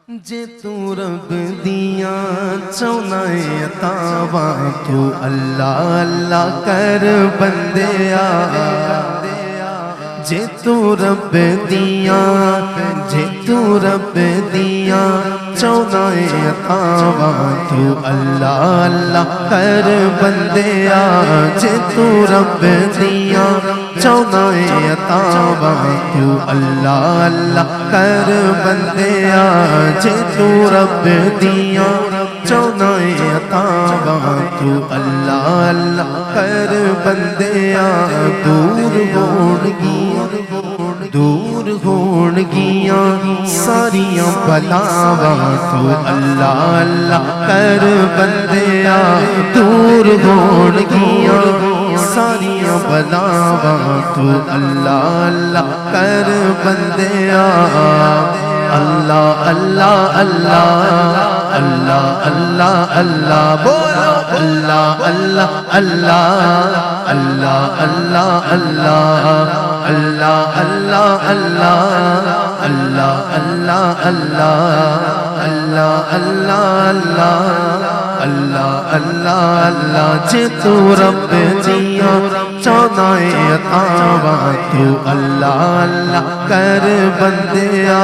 جے تو رب دیاں چونائے عطاواں تو اللہ اللہ کر بندیا جے تو رب دیاں چونائے عطاواں تو اللہ اللہ کر بندیا جے تو رب دیاں چونائے عطاواں تو اللہ اللہ کر بندیا جے تو رب دیاں چونائے عطاواں تو اللہ اللہ کر بندیا دور ہونگیاں ساریاں بلاواں تو اللہ اللہ کر بندیا دور ہونگیاں ساریاں بلاواں تو اللہ اللہ کر بندیا اللہ اللہ اللہ اللہ اللہ اللہ بولو اللہ اللہ اللہ اللہ اللہ اللہ اللہ اللہ اللہ اللہ اللہ اللہ اللہ اللہ اللہ اللہ اللہ جے تو رب دیاں چونائے عطاواں تو اللہ اللہ کر بندیا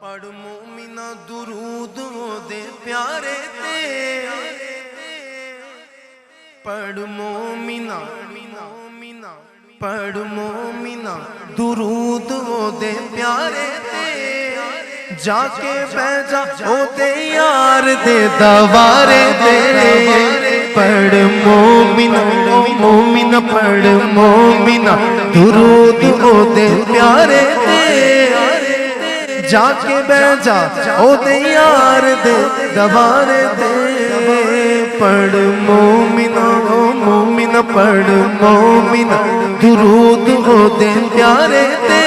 پڑھ مومنہ درود دے پیارے تے پڑھ مومنہ درود دے پیارے تے جا کے بیجا او دے یار دے دوارے دے پڑھ مومنہ پڑھ مومنہ درود او دے پیارے دے جا کے بیجا او دے یار دے دوارے دے پڑھ مومنہ پڑھ مومنہ درود او دے پیارے دے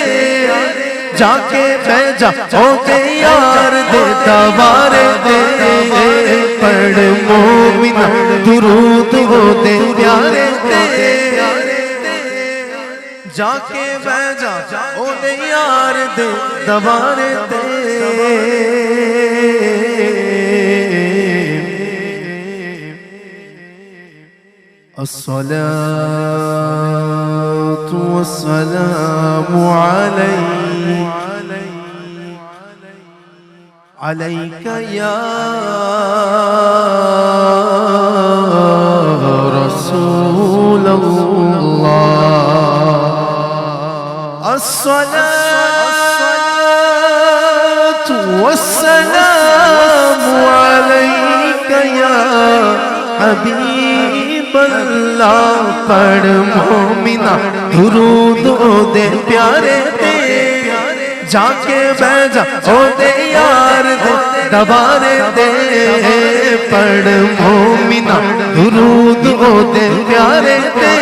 جا کے بیجا او دے یار دے دوارے دے پڑھ مومنہ درود او دے پیارے دے جا کے بیجا او دے یار دے دوارے دے الصلاة والسلام عليك يا رسول الله الصلاة والسلام عليك يا حبيب اللہ پڑھ مومنہ درود او دے پیارے دے جا کے بیجا او دے یار دے دوارے دے پڑھ مومنہ درود او دے پیارے دے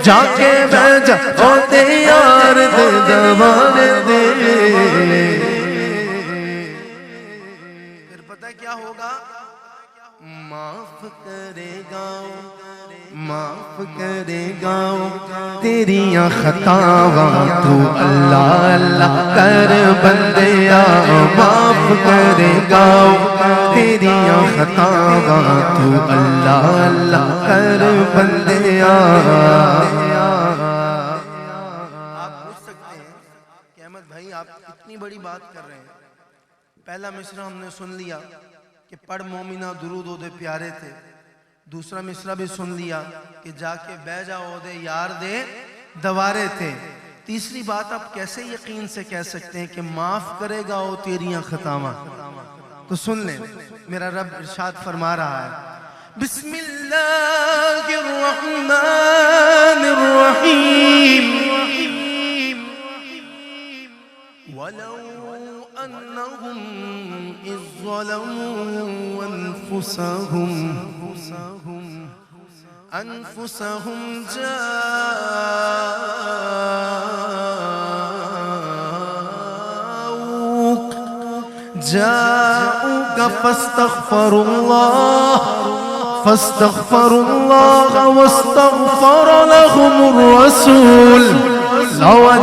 جا کے بیجا او دے یار دے دوارے دے پھر پتہ کیا ہوگا معاف کرے گا تیریاں خطاواں تو اللہ اللہ کر بندیا معاف کرے گا تیریاں خطاواں تو اللہ اللہ کر بندیا آپ پوچھ سکتے ہیں کہ احمد بھائی آپ اتنی بڑی بات کر رہے ہیں پہلا مصرع ہم نے سن لیا کہ پڑھ مومنہ درود او دے پیارے تھے دوسرا مصرع بھی سن لیا کہ جا کے بیجا او دے یار دے دوارے تھے تیسری بات آپ کیسے یقین سے کہہ سکتے ہیں کہ معاف کرے گا او تیریاں خطاواں تو سن لیں میرا رب ارشاد فرما رہا ہے بسم اللہ الرحمن الرحیم وَلَوْ أَنَّهُمْ إِذْ ظَلَمُوا أَنفُسَهُمْ جاءوك فاستغفروا الله واستغفر لهم الرسول لوجدوا